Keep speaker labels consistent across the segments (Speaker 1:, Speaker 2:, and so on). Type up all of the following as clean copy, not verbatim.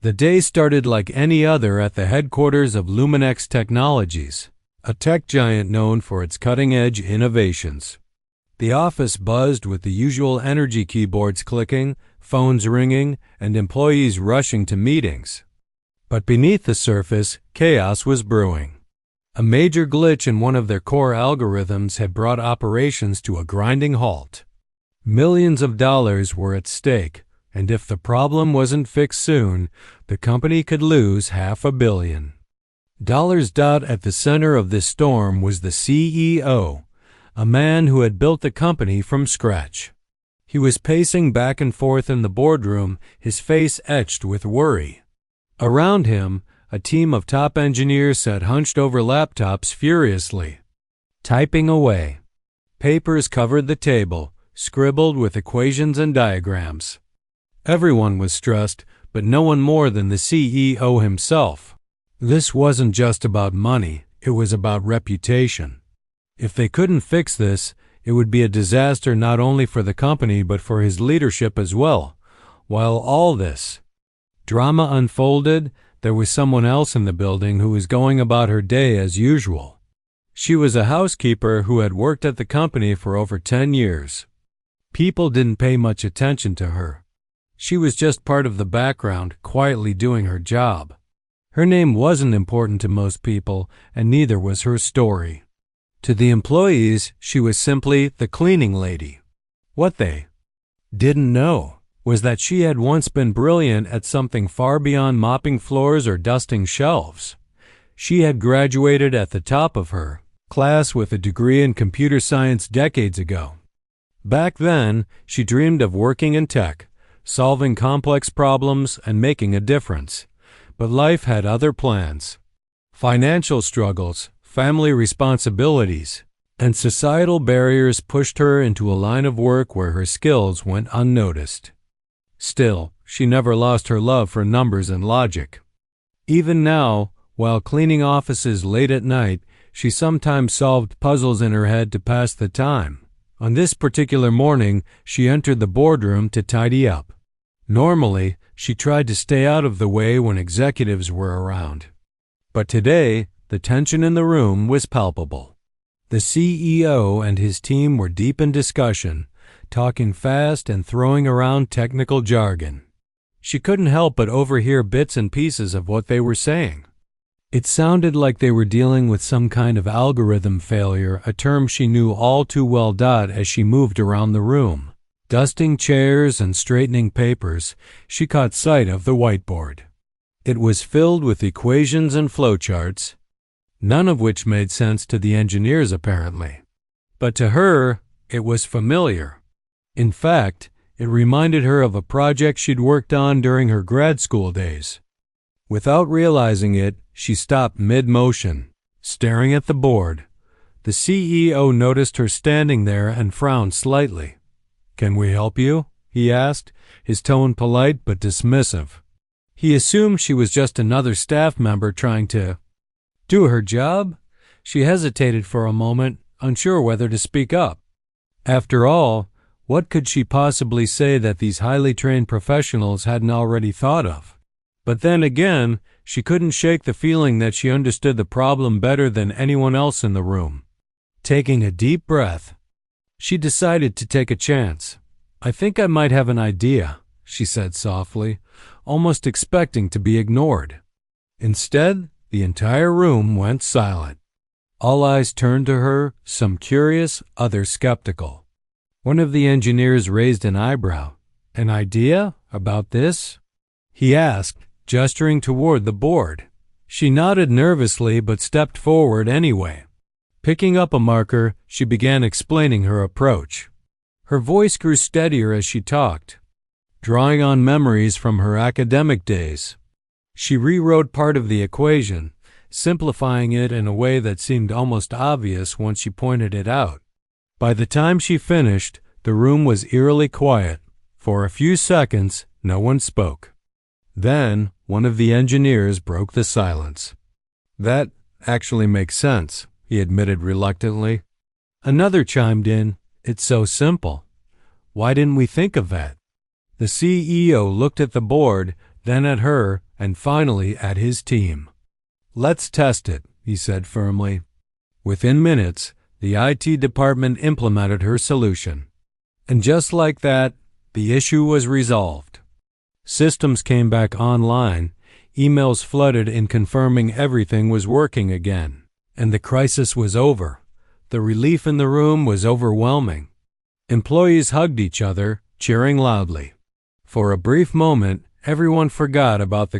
Speaker 1: The day started like any other at the headquarters of Luminex Technologies, a tech giant known for its cutting-edge innovations. The office buzzed with the usual energy keyboards clicking, phones ringing, and employees rushing to meetings. But beneath the surface, chaos was brewing. A major glitch in one of their core algorithms had brought operations to a grinding halt. Millions of dollars were at stake, and if the problem wasn't fixed soon, the company could lose $500 million. At the center of this storm was the CEO, a man who had built the company from scratch. He was pacing back and forth in the boardroom, his face etched with worry. Around him, a team of top engineers sat hunched over laptops furiously, typing away. Papers covered the table, scribbled with equations and diagrams. Everyone was stressed, but no one more than the CEO himself. This wasn't just about money, it was about reputation. If they couldn't fix this, it would be a disaster not only for the company but for his leadership as well. While all this drama unfolded, there was someone else in the building who was going about her day as usual. She was a housekeeper who had worked at the company for over 10 years. People didn't pay much attention to her. She was just part of the background, quietly doing her job. Her name wasn't important to most people, and neither was her story. To the employees, she was simply the cleaning lady. What they didn't know was that she had once been brilliant at something far beyond mopping floors or dusting shelves. She had graduated at the top of her class with a degree in computer science decades ago. Back then, she dreamed of working in tech, solving complex problems and making a difference. But life had other plans. Financial struggles, family responsibilities, and societal barriers pushed her into a line of work where her skills went unnoticed. Still, she never lost her love for numbers and logic. Even now, while cleaning offices late at night, she sometimes solved puzzles in her head to pass the time. On this particular morning, she entered the boardroom to tidy up. Normally, she tried to stay out of the way when executives were around. But today, the tension in the room was palpable. The CEO and his team were deep in discussion, talking fast and throwing around technical jargon. She couldn't help but overhear bits and pieces of what they were saying. It sounded like they were dealing with some kind of algorithm failure, a term she knew all too well. As she moved around the room, dusting chairs and straightening papers, she caught sight of the whiteboard. It was filled with equations and flowcharts, none of which made sense to the engineers apparently. But to her, it was familiar. In fact, it reminded her of a project she'd worked on during her grad school days. Without realizing it, she stopped mid-motion, staring at the board. The CEO noticed her standing there and frowned slightly. "Can we help you?" he asked, his tone polite but dismissive. He assumed she was just another staff member trying to do her job. She hesitated for a moment, unsure whether to speak up. After all, what could she possibly say that these highly trained professionals hadn't already thought of? But then again, she couldn't shake the feeling that she understood the problem better than anyone else in the room. Taking a deep breath, she decided to take a chance. "I think I might have an idea," she said softly, almost expecting to be ignored. Instead, the entire room went silent. All eyes turned to her, some curious, others skeptical. One of the engineers raised an eyebrow. "An idea about this?" he asked, gesturing toward the board. She nodded nervously but stepped forward anyway. Picking up a marker, she began explaining her approach. Her voice grew steadier as she talked, drawing on memories from her academic days. She rewrote part of the equation, simplifying it in a way that seemed almost obvious once she pointed it out. By the time she finished, the room was eerily quiet. For a few seconds, no one spoke. Then, one of the engineers broke the silence. "That actually makes sense," he admitted reluctantly. Another chimed in, "It's so simple. Why didn't we think of that?" The CEO looked at the board, then at her, and finally at his team. "Let's test it," he said firmly. Within minutes, the IT department implemented her solution. And just like that, the issue was resolved. Systems came back online, emails flooded in confirming everything was working again, and the crisis was over. The relief in the room was overwhelming. Employees hugged each other, cheering loudly. For a brief moment, everyone forgot about the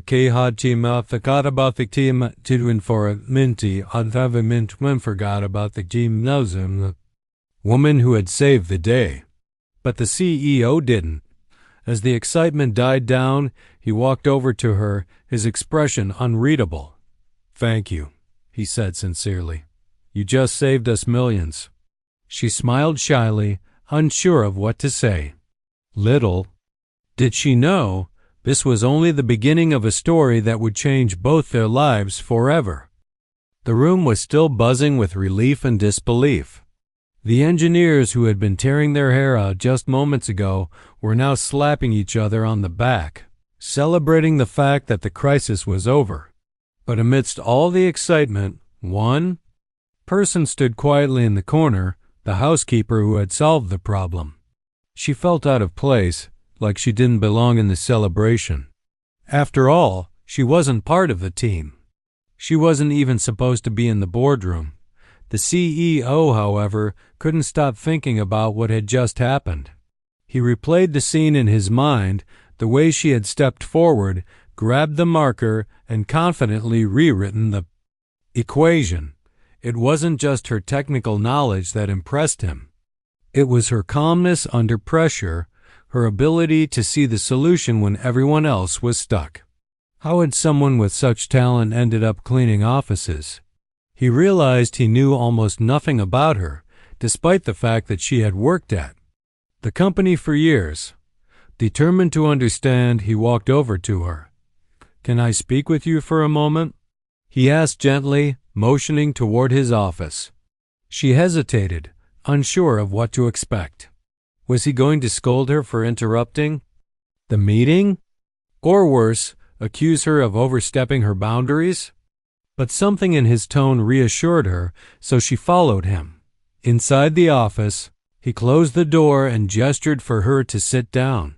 Speaker 1: woman who had saved the day. But the CEO didn't. As the excitement died down, he walked over to her, his expression unreadable. "Thank you," he said sincerely. "You just saved us millions." She smiled shyly, unsure of what to say. Little did she know, this was only the beginning of a story that would change both their lives forever. The room was still buzzing with relief and disbelief. The engineers who had been tearing their hair out just moments ago were now slapping each other on the back, celebrating the fact that the crisis was over. But amidst all the excitement, one person stood quietly in the corner, the housekeeper who had solved the problem. She felt out of place, like she didn't belong in the celebration. After all, she wasn't part of the team. She wasn't even supposed to be in the boardroom. The CEO, however, couldn't stop thinking about what had just happened. He replayed the scene in his mind, the way she had stepped forward, grabbed the marker, and confidently rewritten the equation. It wasn't just her technical knowledge that impressed him. It was her calmness under pressure, her ability to see the solution when everyone else was stuck. How had someone with such talent ended up cleaning offices? He realized he knew almost nothing about her, despite the fact that she had worked at the company for years. Determined to understand, he walked over to her. "Can I speak with you for a moment?" he asked gently, motioning toward his office. She hesitated, unsure of what to expect. Was he going to scold her for interrupting the meeting? Or worse, accuse her of overstepping her boundaries? But something in his tone reassured her, so she followed him. Inside the office, he closed the door and gestured for her to sit down.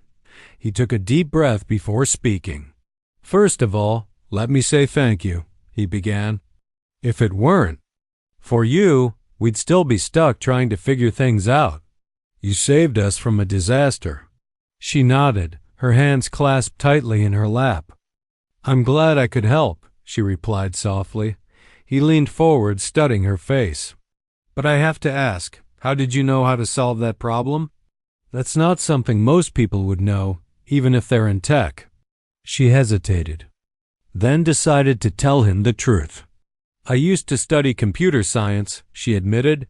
Speaker 1: He took a deep breath before speaking. "First of all, let me say thank you," he began. "If it weren't for you, we'd still be stuck trying to figure things out. You saved us from a disaster." She nodded, her hands clasped tightly in her lap. "I'm glad I could help," she replied softly. He leaned forward, studying her face. "But I have to ask, how did you know how to solve that problem?" "That's not something most people would know, even if they're in tech." She hesitated, then decided to tell him the truth. "I used to study computer science," she admitted.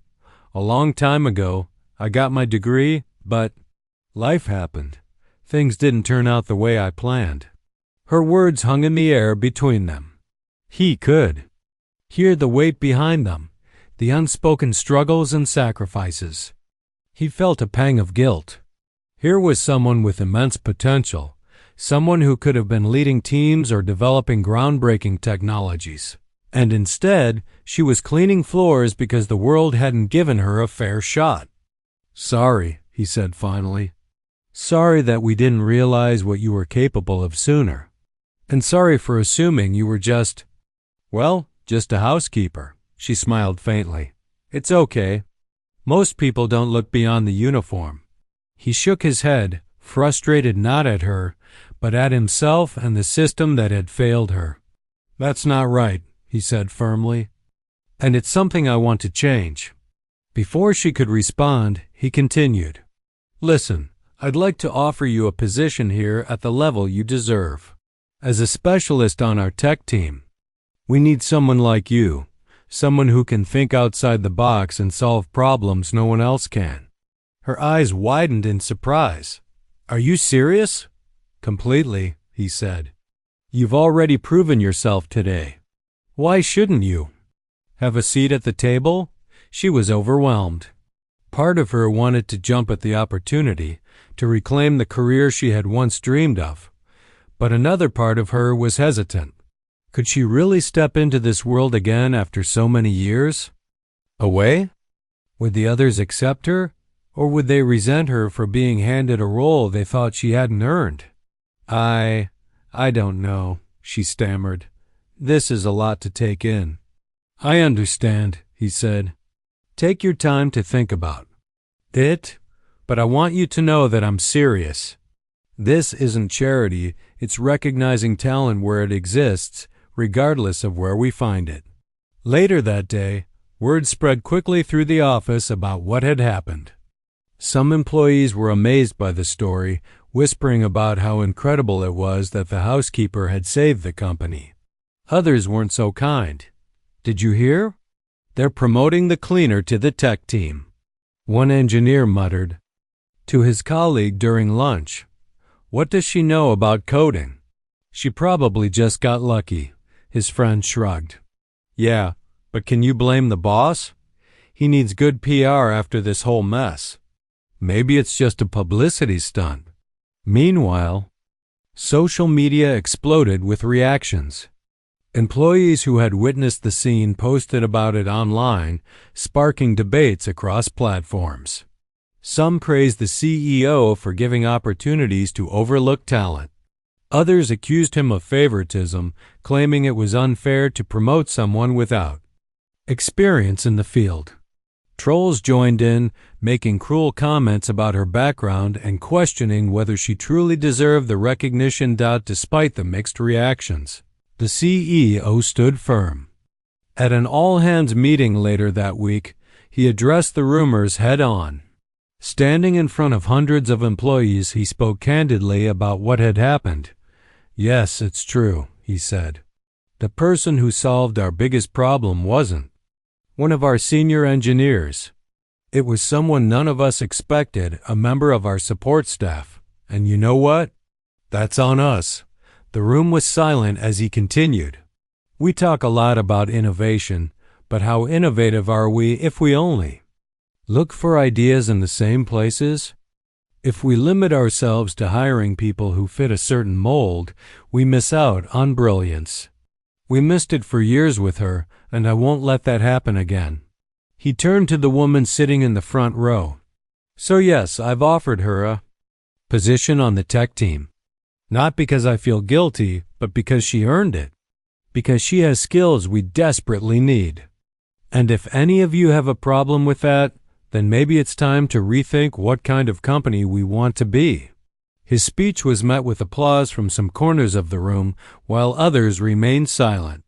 Speaker 1: "A long time ago. I got my degree, but life happened. Things didn't turn out the way I planned." Her words hung in the air between them. He could hear the weight behind them, the unspoken struggles and sacrifices. He felt a pang of guilt. Here was someone with immense potential, someone who could have been leading teams or developing groundbreaking technologies. And instead, she was cleaning floors because the world hadn't given her a fair shot. "Sorry," he said finally. "Sorry that we didn't realize what you were capable of sooner. And sorry for assuming you were just a housekeeper." She smiled faintly. "It's okay. Most people don't look beyond the uniform." He shook his head, frustrated not at her, but at himself and the system that had failed her. "That's not right," he said firmly. "And it's something I want to change." Before she could respond, he continued. "Listen, I'd like to offer you a position here at the level you deserve. As a specialist on our tech team, we need someone like you, someone who can think outside the box and solve problems no one else can." Her eyes widened in surprise. "Are you serious?" "Completely," he said. "You've already proven yourself today. Why shouldn't you? Have a seat at the table?" She was overwhelmed. Part of her wanted to jump at the opportunity, to reclaim the career she had once dreamed of. But another part of her was hesitant. Could she really step into this world again after so many years? Away? Would the others accept her, or would they resent her for being handed a role they thought she hadn't earned? I don't know, she stammered. This is a lot to take in. I understand, he said. Take your time to think about it, but I want you to know that I'm serious. This isn't charity, it's recognizing talent where it exists, regardless of where we find it. Later that day, word spread quickly through the office about what had happened. Some employees were amazed by the story, whispering about how incredible it was that the housekeeper had saved the company. Others weren't so kind. Did you hear? They're promoting the cleaner to the tech team. One engineer muttered to his colleague during lunch. What does she know about coding? She probably just got lucky, his friend shrugged. Yeah, but can you blame the boss? He needs good PR after this whole mess. Maybe it's just a publicity stunt. Meanwhile, social media exploded with reactions. Employees who had witnessed the scene posted about it online, sparking debates across platforms. Some praised the CEO for giving opportunities to overlooked talent. Others accused him of favoritism, claiming it was unfair to promote someone without experience in the field. Trolls joined in, making cruel comments about her background and questioning whether she truly deserved the recognition. Despite the mixed reactions, the CEO stood firm. At an all-hands meeting later that week, he addressed the rumors head-on. Standing in front of hundreds of employees, he spoke candidly about what had happened. Yes, it's true, he said. The person who solved our biggest problem wasn't one of our senior engineers. It was someone none of us expected, a member of our support staff. And you know what? That's on us. The room was silent as he continued. We talk a lot about innovation, but how innovative are we if we only look for ideas in the same places? If we limit ourselves to hiring people who fit a certain mold, we miss out on brilliance. We missed it for years with her, and I won't let that happen again. He turned to the woman sitting in the front row. So yes, I've offered her a position on the tech team. Not because I feel guilty, but because she earned it. Because she has skills we desperately need. And if any of you have a problem with that, then maybe it's time to rethink what kind of company we want to be. His speech was met with applause from some corners of the room, while others remained silent.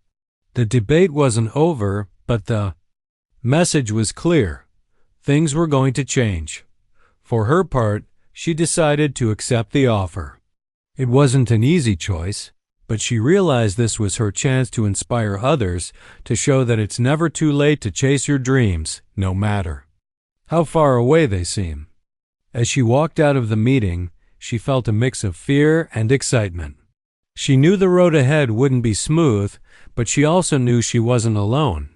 Speaker 1: The debate wasn't over, but the message was clear. Things were going to change. For her part, she decided to accept the offer. It wasn't an easy choice, but she realized this was her chance to inspire others, to show that it's never too late to chase your dreams, no matter how far away they seem. As she walked out of the meeting, she felt a mix of fear and excitement. She knew the road ahead wouldn't be smooth, but she also knew she wasn't alone.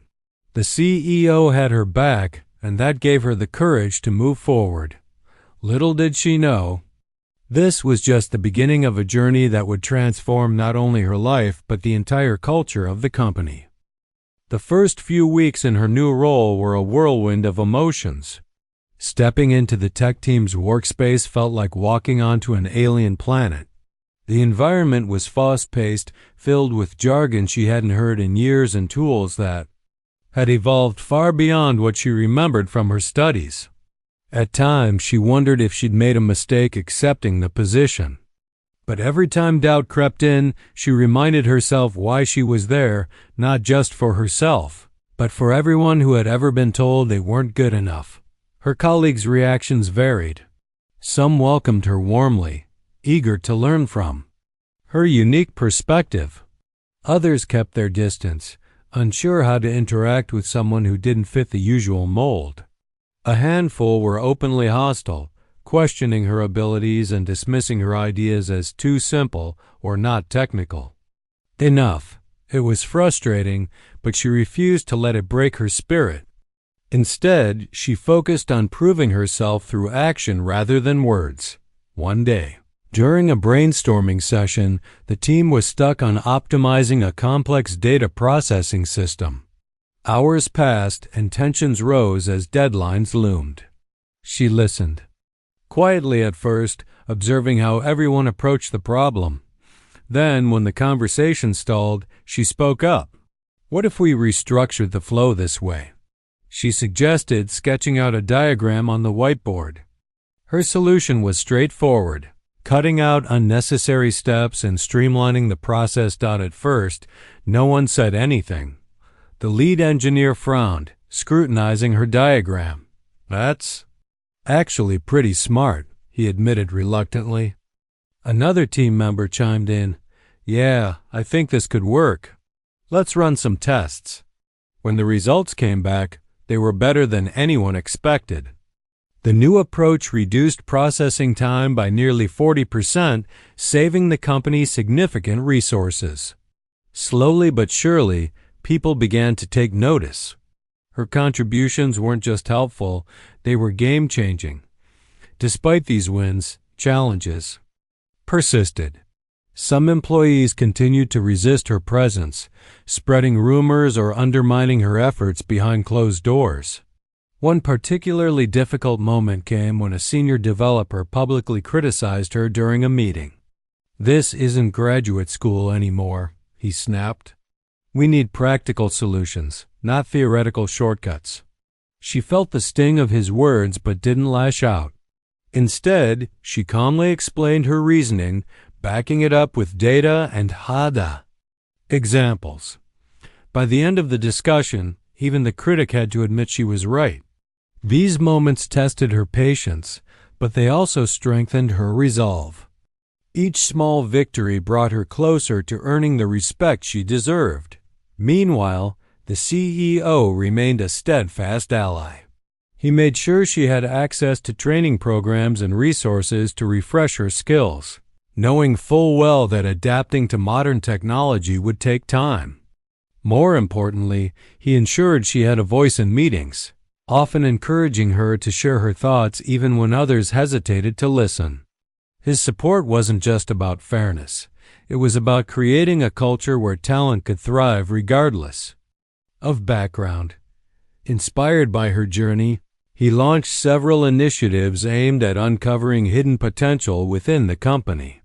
Speaker 1: The CEO had her back, and that gave her the courage to move forward. Little did she know, this was just the beginning of a journey that would transform not only her life, but the entire culture of the company. The first few weeks in her new role were a whirlwind of emotions. Stepping into the tech team's workspace felt like walking onto an alien planet. The environment was fast-paced, filled with jargon she hadn't heard in years and tools that had evolved far beyond what she remembered from her studies. At times, she wondered if she'd made a mistake accepting the position. But every time doubt crept in, she reminded herself why she was there, not just for herself, but for everyone who had ever been told they weren't good enough. Her colleagues' reactions varied. Some welcomed her warmly, eager to learn from her unique perspective. Others kept their distance, unsure how to interact with someone who didn't fit the usual mold. A handful were openly hostile, questioning her abilities and dismissing her ideas as too simple or not technical. Enough. It was frustrating, but she refused to let it break her spirit. Instead, she focused on proving herself through action rather than words. One day, During a brainstorming session, the team was stuck on optimizing a complex data processing system. Hours passed and tensions rose as deadlines loomed. She listened, quietly at first, observing how everyone approached the problem. Then, when the conversation stalled, she spoke up. "What if we restructured the flow this way?" She suggested, sketching out a diagram on the whiteboard. Her solution was straightforward, cutting out unnecessary steps and streamlining the process. At first, no one said anything. The lead engineer frowned, scrutinizing her diagram. "That's actually pretty smart," he admitted reluctantly. Another team member chimed in. "Yeah, I think this could work. Let's run some tests." When the results came back, they were better than anyone expected. The new approach reduced processing time by nearly 40%, saving the company significant resources. Slowly but surely, people began to take notice. Her contributions weren't just helpful, they were game-changing. Despite these wins, challenges persisted. Some employees continued to resist her presence, spreading rumors or undermining her efforts behind closed doors. One particularly difficult moment came when a senior developer publicly criticized her during a meeting. "This isn't graduate school anymore," he snapped. "We need practical solutions, not theoretical shortcuts." She felt the sting of his words but didn't lash out. Instead, she calmly explained her reasoning, backing it up with data and HOA examples. By the end of the discussion, even the critic had to admit she was right. These moments tested her patience, but they also strengthened her resolve. Each small victory brought her closer to earning the respect she deserved. Meanwhile, the CEO remained a steadfast ally. He made sure she had access to training programs and resources to refresh her skills, knowing full well that adapting to modern technology would take time. More importantly, he ensured she had a voice in meetings, often encouraging her to share her thoughts even when others hesitated to listen. His support wasn't just about fairness. It was about creating a culture where talent could thrive regardless of background. Inspired by her journey, he launched several initiatives aimed at uncovering hidden potential within the company.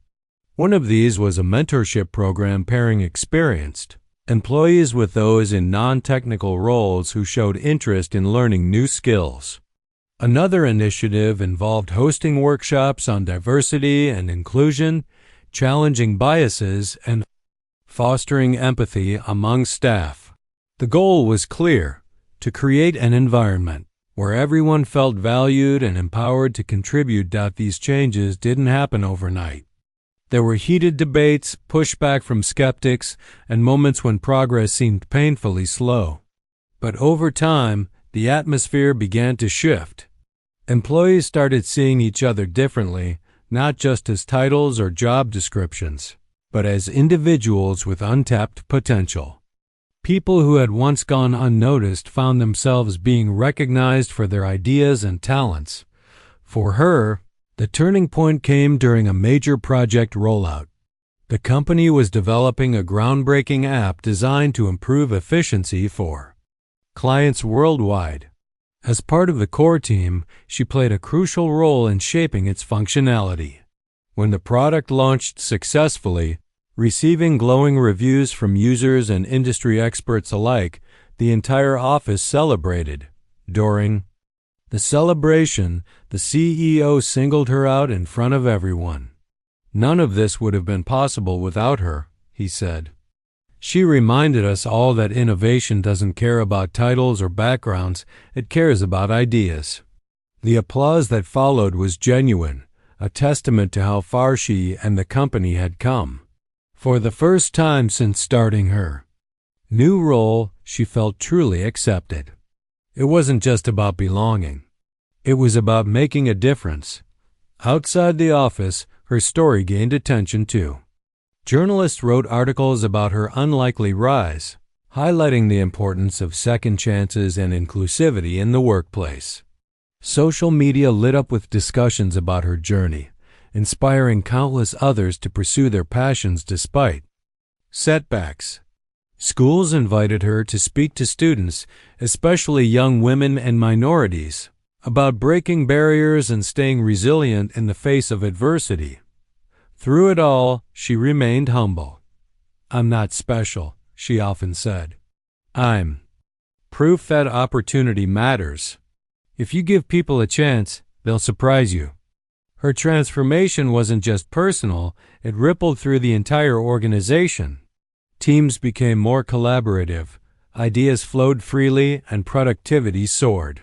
Speaker 1: One of these was a mentorship program pairing experienced employees with those in non-technical roles who showed interest in learning new skills. Another initiative involved hosting workshops on diversity and inclusion, challenging biases, and fostering empathy among staff. The goal was clear: to create an environment where everyone felt valued and empowered to contribute. These changes didn't happen overnight. There were heated debates, pushback from skeptics, and moments when progress seemed painfully slow. But over time, the atmosphere began to shift. Employees started seeing each other differently, not just as titles or job descriptions, but as individuals with untapped potential. People who had once gone unnoticed found themselves being recognized for their ideas and talents. For her, the turning point came during a major project rollout. The company was developing a groundbreaking app designed to improve efficiency for clients worldwide. As part of the core team, she played a crucial role in shaping its functionality. When the product launched successfully, receiving glowing reviews from users and industry experts alike, the entire office celebrated. During the celebration, the CEO singled her out in front of everyone. "None of this would have been possible without her," he said. She reminded us all that innovation doesn't care about titles or backgrounds, it cares about ideas. The applause that followed was genuine, a testament to how far she and the company had come. For the first time since starting her new role, she felt truly accepted. It wasn't just about belonging. It was about making a difference. Outside the office, her story gained attention too. Journalists wrote articles about her unlikely rise, highlighting the importance of second chances and inclusivity in the workplace. Social media lit up with discussions about her journey, inspiring countless others to pursue their passions despite setbacks. Schools invited her to speak to students, especially young women and minorities, about breaking barriers and staying resilient in the face of adversity. Through it all, she remained humble. "I'm not special," she often said. "I'm proof that opportunity matters. If you give people a chance, they'll surprise you." Her transformation wasn't just personal, it rippled through the entire organization. Teams became more collaborative, ideas flowed freely, and productivity soared.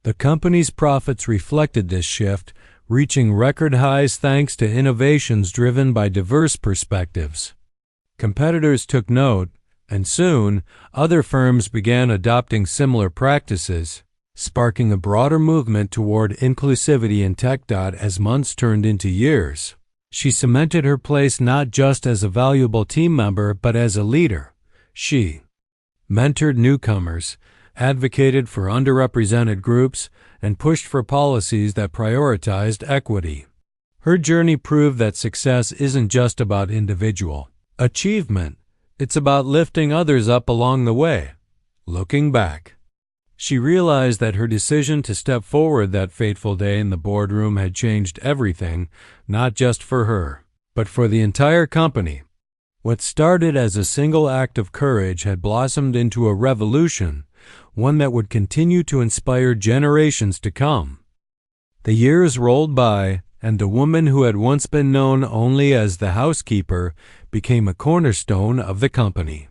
Speaker 1: The company's profits reflected this shift, reaching record highs thanks to innovations driven by diverse perspectives. Competitors took note, and soon, other firms began adopting similar practices, sparking a broader movement toward inclusivity in tech. As months turned into years, she cemented her place not just as a valuable team member but as a leader. She mentored newcomers, advocated for underrepresented groups, and pushed for policies that prioritized equity. Her journey proved that success isn't just about individual achievement, it's about lifting others up along the way. Looking back, she realized that her decision to step forward that fateful day in the boardroom had changed everything, not just for her, but for the entire company. What started as a single act of courage had blossomed into a revolution, one that would continue to inspire generations to come. The years rolled by, and the woman who had once been known only as the housekeeper became a cornerstone of the company.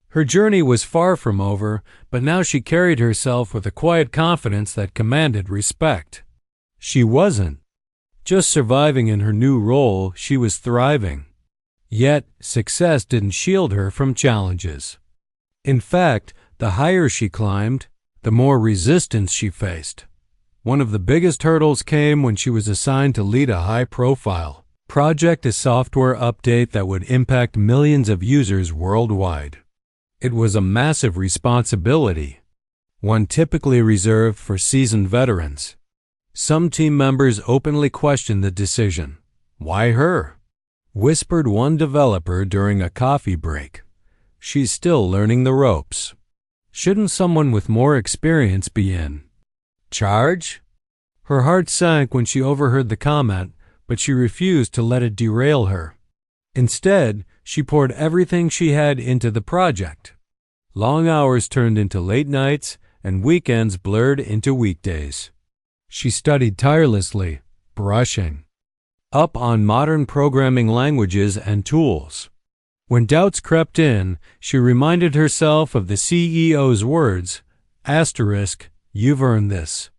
Speaker 1: Her journey was far from over, but now she carried herself with a quiet confidence that commanded respect. She wasn't just surviving in her new role, she was thriving. Yet, success didn't shield her from challenges. In fact, the higher she climbed, the more resistance she faced. One of the biggest hurdles came when she was assigned to lead a high-profile project, a software update that would impact millions of users worldwide. It was a massive responsibility, one typically reserved for seasoned veterans. Some team members openly questioned the decision. "Why her?" whispered one developer during a coffee break. "She's still learning the ropes. Shouldn't someone with more experience be in charge?" Her heart sank when she overheard the comment, but she refused to let it derail her. Instead, she poured everything she had into the project. Long hours turned into late nights, and weekends blurred into weekdays. She studied tirelessly, brushing up on modern programming languages and tools. When doubts crept in, she reminded herself of the CEO's words, "You've earned this."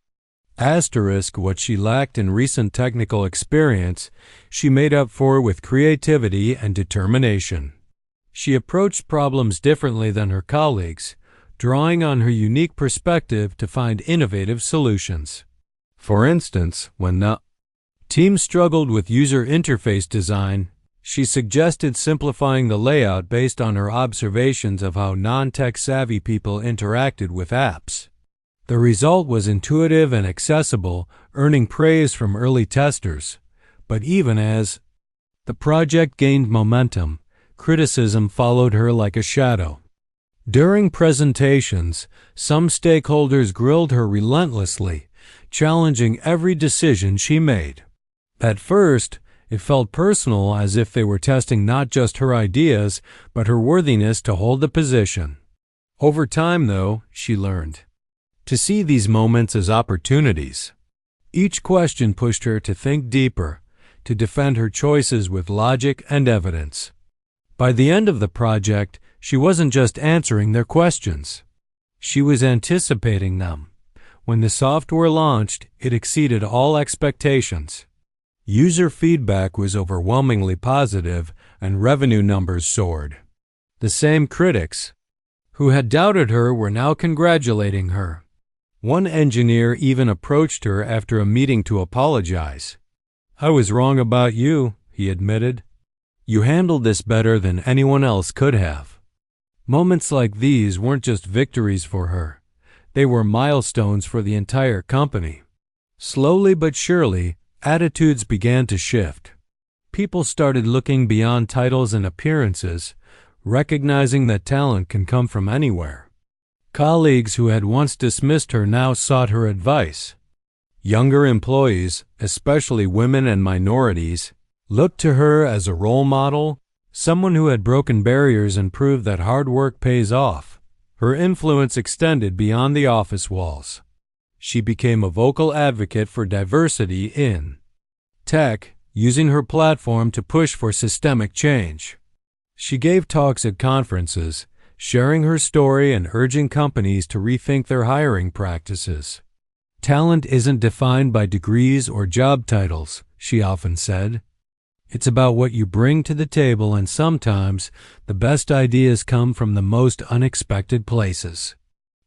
Speaker 1: What she lacked in recent technical experience, she made up for with creativity and determination. She approached problems differently than her colleagues, drawing on her unique perspective to find innovative solutions. For instance, when the team struggled with user interface design, she suggested simplifying the layout based on her observations of how non-tech savvy people interacted with apps. The result was intuitive and accessible, earning praise from early testers. But even as the project gained momentum, criticism followed her like a shadow. During presentations, some stakeholders grilled her relentlessly, challenging every decision she made. At first, it felt personal, as if they were testing not just her ideas, but her worthiness to hold the position. Over time, though, she learned to see these moments as opportunities. Each question pushed her to think deeper, to defend her choices with logic and evidence. By the end of the project, she wasn't just answering their questions. She was anticipating them. When the software launched, it exceeded all expectations. User feedback was overwhelmingly positive, and revenue numbers soared. The same critics who had doubted her were now congratulating her. One engineer even approached her after a meeting to apologize. "I was wrong about you," he admitted. "You handled this better than anyone else could have." Moments like these weren't just victories for her. They were milestones for the entire company. Slowly but surely, attitudes began to shift. People started looking beyond titles and appearances, recognizing that talent can come from anywhere. Colleagues who had once dismissed her now sought her advice. Younger employees, especially women and minorities, looked to her as a role model, someone who had broken barriers and proved that hard work pays off. Her influence extended beyond the office walls. She became a vocal advocate for diversity in tech, using her platform to push for systemic change. She gave talks at conferences, sharing her story and urging companies to rethink their hiring practices. Talent isn't defined by degrees or job titles, she often said. It's about what you bring to the table, and sometimes the best ideas come from the most unexpected places.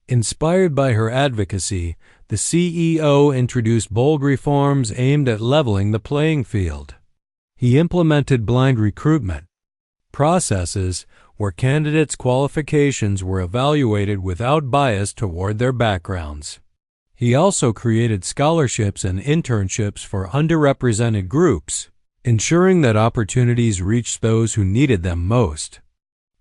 Speaker 1: Inspired by her advocacy, the CEO introduced bold reforms aimed at leveling the playing field. He implemented blind recruitment processes where candidates' qualifications were evaluated without bias toward their backgrounds. He also created scholarships and internships for underrepresented groups, ensuring that opportunities reached those who needed them most.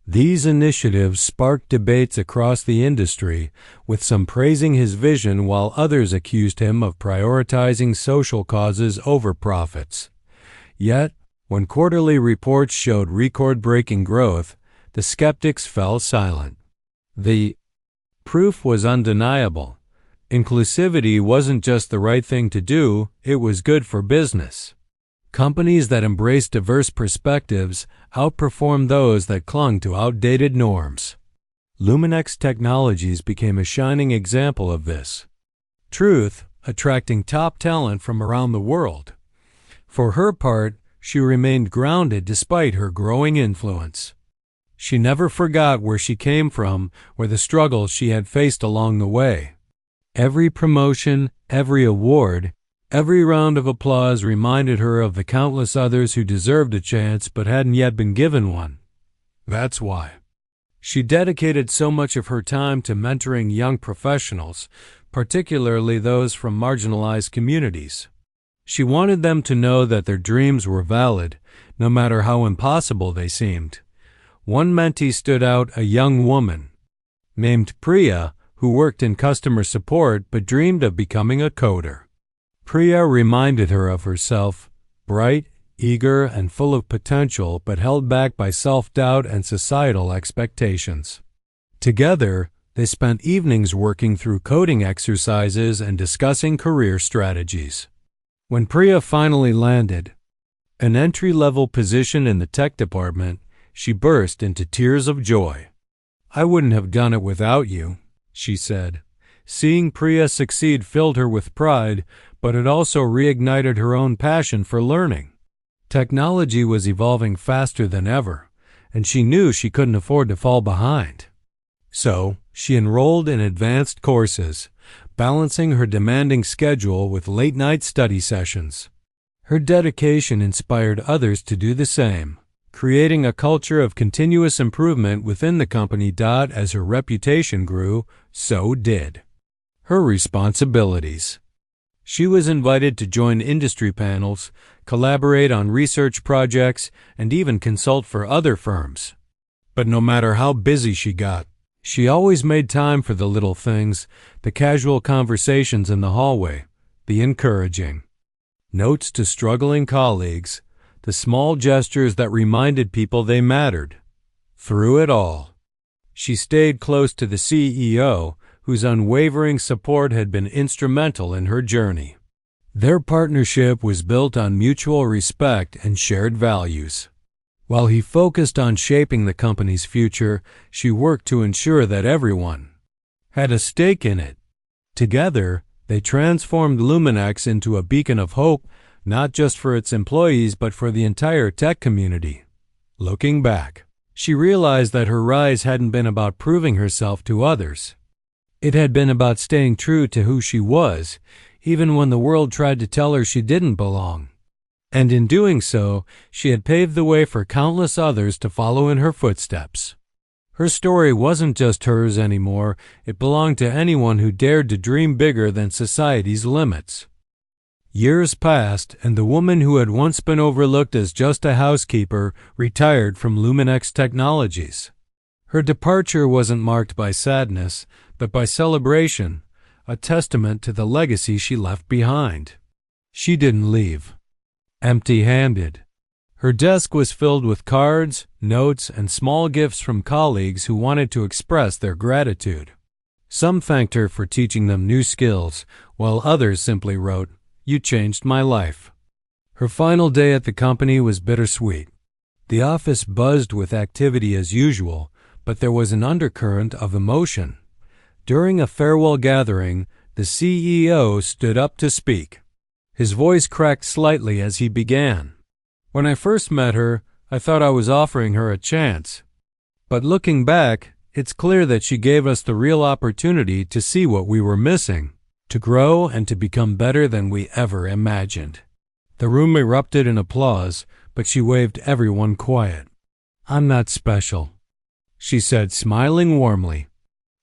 Speaker 1: These initiatives sparked debates across the industry, with some praising his vision while others accused him of prioritizing social causes over profits. Yet, when quarterly reports showed record-breaking growth, the skeptics fell silent. The proof was undeniable. Inclusivity wasn't just the right thing to do, it was good for business. Companies that embraced diverse perspectives outperformed those that clung to outdated norms. Luminex Technologies became a shining example of this. Truth, attracting top talent from around the world. For her part, she remained grounded despite her growing influence. She never forgot where she came from or the struggles she had faced along the way. Every promotion, every award, every round of applause reminded her of the countless others who deserved a chance but hadn't yet been given one. That's why she dedicated so much of her time to mentoring young professionals, particularly those from marginalized communities. She wanted them to know that their dreams were valid, no matter how impossible they seemed. One mentee stood out, a young woman named Priya, who worked in customer support but dreamed of becoming a coder. Priya reminded her of herself, bright, eager, and full of potential, but held back by self-doubt and societal expectations. Together, they spent evenings working through coding exercises and discussing career strategies. When Priya finally landed an entry-level position in the tech department, she burst into tears of joy. "I wouldn't have done it without you," she said. Seeing Priya succeed filled her with pride, but it also reignited her own passion for learning. Technology was evolving faster than ever, and she knew she couldn't afford to fall behind. So, she enrolled in advanced courses, balancing her demanding schedule with late-night study sessions. Her dedication inspired others to do the same, creating a culture of continuous improvement within the company. As her reputation grew, so did her responsibilities. She was invited to join industry panels, collaborate on research projects, and even consult for other firms. But no matter how busy she got, she always made time for the little things, the casual conversations in the hallway, the encouraging notes to struggling colleagues, the small gestures that reminded people they mattered. Through it all, she stayed close to the CEO, whose unwavering support had been instrumental in her journey. Their partnership was built on mutual respect and shared values. While he focused on shaping the company's future, she worked to ensure that everyone had a stake in it. Together, they transformed Luminex into a beacon of hope, not just for its employees but for the entire tech community. Looking back, she realized that her rise hadn't been about proving herself to others. It had been about staying true to who she was, even when the world tried to tell her she didn't belong. And in doing so, she had paved the way for countless others to follow in her footsteps. Her story wasn't just hers anymore, it belonged to anyone who dared to dream bigger than society's limits. Years passed, and the woman who had once been overlooked as just a housekeeper retired from Luminex Technologies. Her departure wasn't marked by sadness, but by celebration, a testament to the legacy she left behind. She didn't leave empty-handed. Her desk was filled with cards, notes, and small gifts from colleagues who wanted to express their gratitude. Some thanked her for teaching them new skills, while others simply wrote, "You changed my life." Her final day at the company was bittersweet. The office buzzed with activity as usual, but there was an undercurrent of emotion. During a farewell gathering, the CEO stood up to speak. His voice cracked slightly as he began. "When I first met her, I thought I was offering her a chance. But looking back, it's clear that she gave us the real opportunity to see what we were missing, to grow and to become better than we ever imagined." The room erupted in applause, but she waved everyone quiet. "I'm not special," she said, smiling warmly.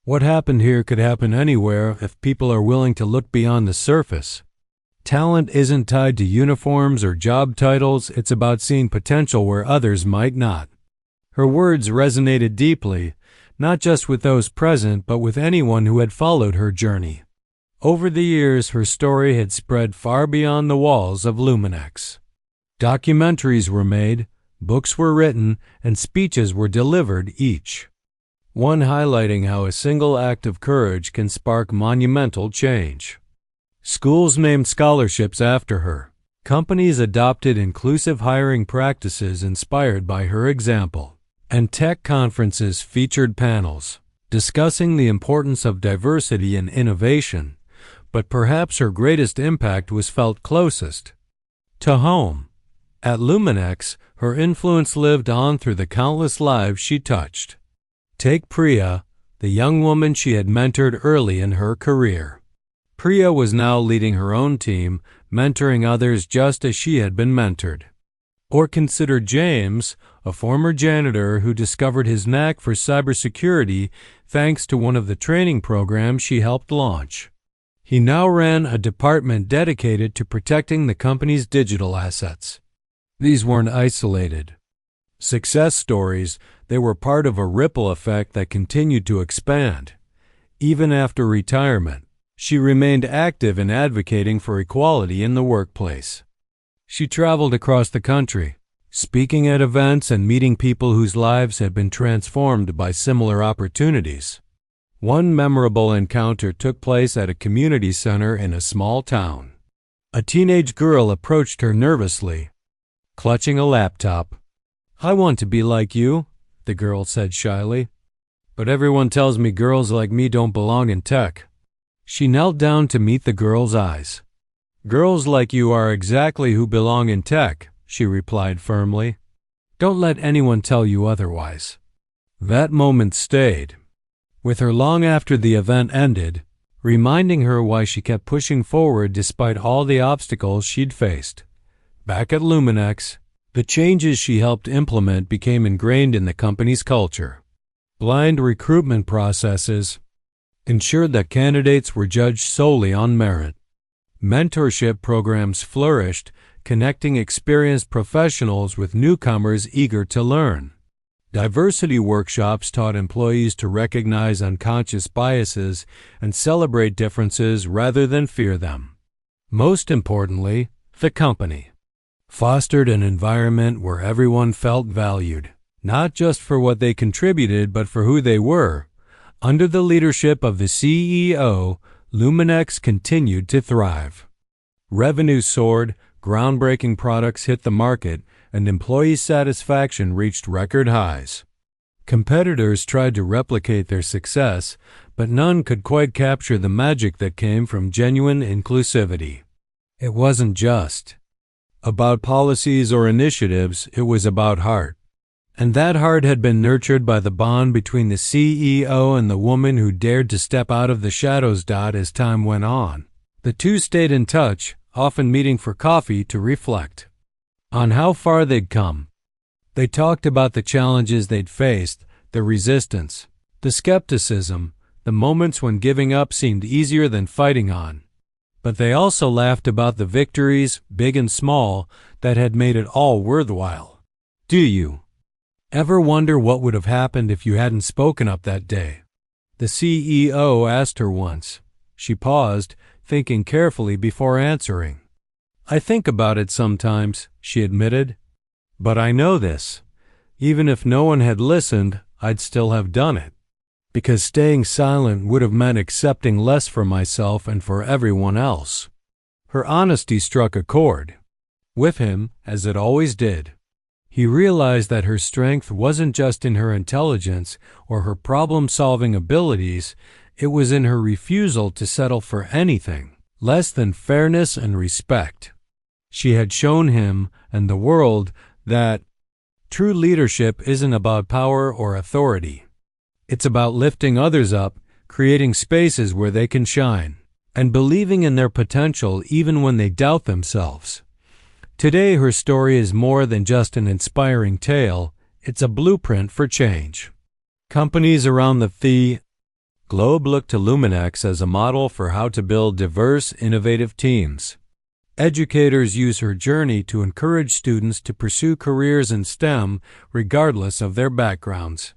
Speaker 1: "What happened here could happen anywhere if people are willing to look beyond the surface. Talent isn't tied to uniforms or job titles, it's about seeing potential where others might not." Her words resonated deeply, not just with those present, but with anyone who had followed her journey. Over the years, her story had spread far beyond the walls of Luminex. Documentaries were made, books were written, and speeches were delivered, each one highlighting how a single act of courage can spark monumental change. Schools named scholarships after her. Companies adopted inclusive hiring practices inspired by her example. And tech conferences featured panels discussing the importance of diversity and innovation. But perhaps her greatest impact was felt closest to home. At Luminex, her influence lived on through the countless lives she touched. Take Priya, the young woman she had mentored early in her career. Priya was now leading her own team, mentoring others just as she had been mentored. Or consider James, a former janitor who discovered his knack for cybersecurity thanks to one of the training programs she helped launch. He now ran a department dedicated to protecting the company's digital assets. These weren't isolated success stories, they were part of a ripple effect that continued to expand. Even after retirement, she remained active in advocating for equality in the workplace. She traveled across the country, speaking at events and meeting people whose lives had been transformed by similar opportunities. One memorable encounter took place at a community center in a small town. A teenage girl approached her nervously, clutching a laptop. "I want to be like you," the girl said shyly. "But everyone tells me girls like me don't belong in tech." She knelt down to meet the girl's eyes. "Girls like you are exactly who belong in tech," she replied firmly. "Don't let anyone tell you otherwise." That moment stayed with her long after the event ended, reminding her why she kept pushing forward despite all the obstacles she'd faced. Back at Luminex, the changes she helped implement became ingrained in the company's culture. Blind recruitment processes ensured that candidates were judged solely on merit. Mentorship programs flourished, connecting experienced professionals with newcomers eager to learn. Diversity workshops taught employees to recognize unconscious biases and celebrate differences rather than fear them. Most importantly, the company fostered an environment where everyone felt valued, not just for what they contributed but for who they were. Under the leadership of the CEO, Luminex continued to thrive. Revenue soared, groundbreaking products hit the market, and employee satisfaction reached record highs. Competitors tried to replicate their success, but none could quite capture the magic that came from genuine inclusivity. It wasn't just about policies or initiatives, it was about heart. And that heart had been nurtured by the bond between the CEO and the woman who dared to step out of the shadows. As time went on, the two stayed in touch, often meeting for coffee to reflect on how far they'd come. They talked about the challenges they'd faced, the resistance, the skepticism, the moments when giving up seemed easier than fighting on. But they also laughed about the victories, big and small, that had made it all worthwhile. Do you ever wonder what would have happened if you hadn't spoken up that day? The CEO asked her once. She paused, thinking carefully before answering. I think about it sometimes, she admitted. But I know this. Even if no one had listened, I'd still have done it. Because staying silent would have meant accepting less for myself and for everyone else. Her honesty struck a chord with him, as it always did. He realized that her strength wasn't just in her intelligence or her problem-solving abilities, it was in her refusal to settle for anything less than fairness and respect. She had shown him and the world that true leadership isn't about power or authority. It's about lifting others up, creating spaces where they can shine, and believing in their potential even when they doubt themselves. Today, her story is more than just an inspiring tale. It's a blueprint for change. Companies around the globe look to Luminex as a model for how to build diverse, innovative teams. Educators use her journey to encourage students to pursue careers in STEM regardless of their backgrounds.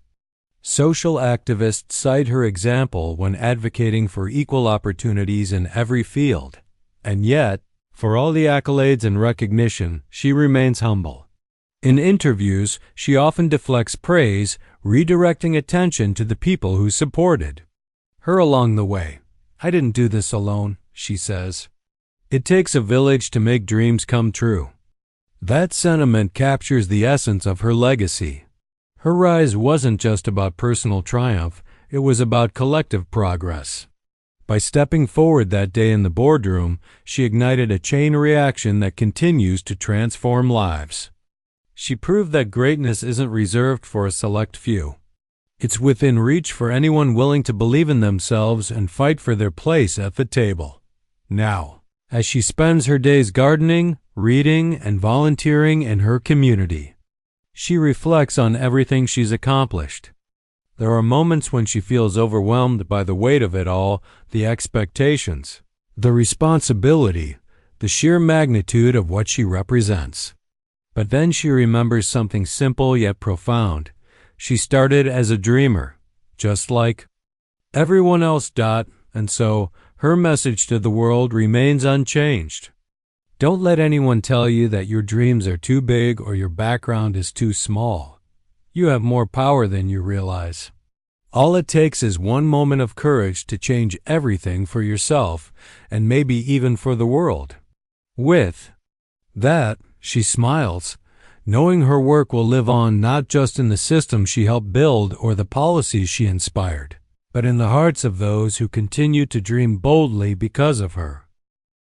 Speaker 1: Social activists cite her example when advocating for equal opportunities in every field. And yet, for all the accolades and recognition, she remains humble. In interviews, she often deflects praise, redirecting attention to the people who supported her along the way. I didn't do this alone, she says. It takes a village to make dreams come true. That sentiment captures the essence of her legacy. Her rise wasn't just about personal triumph, it was about collective progress. By stepping forward that day in the boardroom, she ignited a chain reaction that continues to transform lives. She proved that greatness isn't reserved for a select few. It's within reach for anyone willing to believe in themselves and fight for their place at the table. Now, as she spends her days gardening, reading, and volunteering in her community, she reflects on everything she's accomplished. There are moments when she feels overwhelmed by the weight of it all, the expectations, the responsibility, the sheer magnitude of what she represents. But then she remembers something simple yet profound. She started as a dreamer, just like everyone else. And so her message to the world remains unchanged. Don't let anyone tell you that your dreams are too big or your background is too small. You have more power than you realize. All it takes is one moment of courage to change everything for yourself and maybe even for the world. With that, she smiles, knowing her work will live on not just in the system she helped build or the policies she inspired, but in the hearts of those who continue to dream boldly because of her.